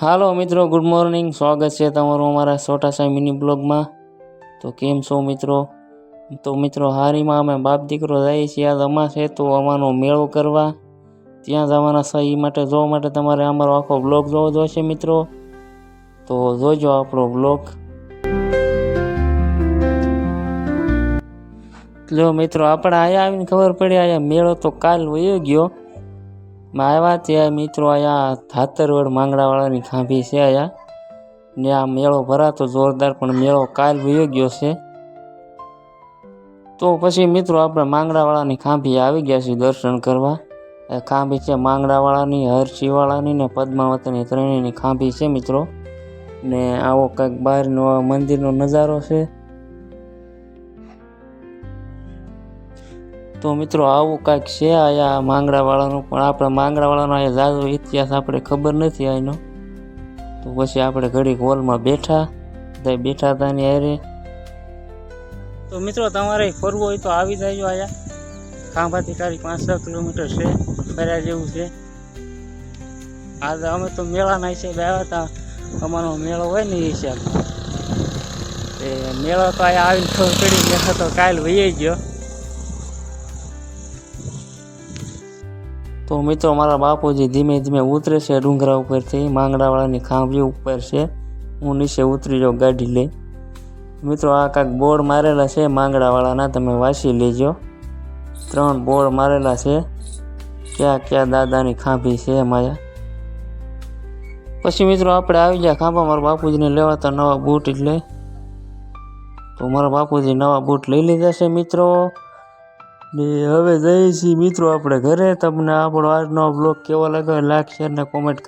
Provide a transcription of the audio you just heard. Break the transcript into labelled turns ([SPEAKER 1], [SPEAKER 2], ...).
[SPEAKER 1] હાલો મિત્રો, good morning. સ્વાગત છે તમારું અમારા છોટા સાઈ મિની બ્લોગમાં. તો કેમ છો મિત્રો? તો મિત્રો હારીમાં અમે બાપ દીકરો જઈએ છીએ. આજ અમાસ છે તો અમાનો મેળો કરવા ત્યાં જવાના છે. એ માટે જોવા માટે તમારે અમારો આખો બ્લોગ જોવો જોઈશે મિત્રો. તો જોજો આપણો બ્લોગ. જો મિત્રો આપણે અહીંયા આવીને ખબર પડી અહીંયા મેળો તો કાલ વયો ગયો. આવ્યા ત્યાં મિત્રો અહીંયા ધાતરવડ માંગડાવાળાની ખાંભી છે અહીંયા ને આ મેળો ભરાતો જોરદાર, પણ મેળો કાલ વયો ગયો છે. તો પછી મિત્રો આપણે માંગડાવાળાની ખાંભી આવી ગયા છીએ દર્શન કરવા. ખાંભી છે માંગડાવાળાની, હરસિંહવાળાની ને પદ્માવતીની ત્રણેયની ખાંભી છે મિત્રો. ને આવો કંઈક બહારનો મંદિરનો નજારો છે. તો મિત્રો આવું કાંઈક છે અહીંયા માંગડાવાળાનું, પણ આપણે માંગડાવાળાનો અહીંયા ઝાઝો ઇતિહાસ આપણે ખબર નથી અહીંનો. તો પછી આપણે ઘડીક હોલમાં બેઠા હતા ની હારે. તો મિત્રો તમારે ફરવું હોય તો આવી જાય અહીંયા. ખાંભાથી ખાલી 5-6 કિલોમીટર છે, ફર્યા જેવું છે. આજે અમે તો મેળાના હિસાબે આવ્યા હતા. અમારો મેળો હોય ને એ હિસાબે મેળો તો અહીંયા આવીને ખબર પડી ગયા તો કાલ વહી ગયો. તો મિત્રો મારા બાપુજી ધીમે ધીમે ઉતરે છે ડુંગરા ઉપરથી. માંગડાવાળાની ખાંભી ઉપર છે, હું નીચે ઉતરી જાઉં ગાડી લઈ. મિત્રો આ કાંઈક બોર્ડ મારેલા છે માંગડાવાળાના, તમે વાંચી લેજો. 3 બોર્ડ મારેલા છે ક્યાં ક્યાં દાદાની ખાંભી છે એમાં. પછી મિત્રો આપણે આવી ગયા ખાંભા. મારા બાપુજીને લેવાતા નવા બૂટ, એટલે તો મારા બાપુજી નવા બૂટ લઈ લીધા છે મિત્રો. ને હવે જઈએ છીએ મિત્રો આપણે ઘરે. તમને આપણો આજનો બ્લોગ કેવો લાગ્યો લાઈક, શેર ને કોમેન્ટ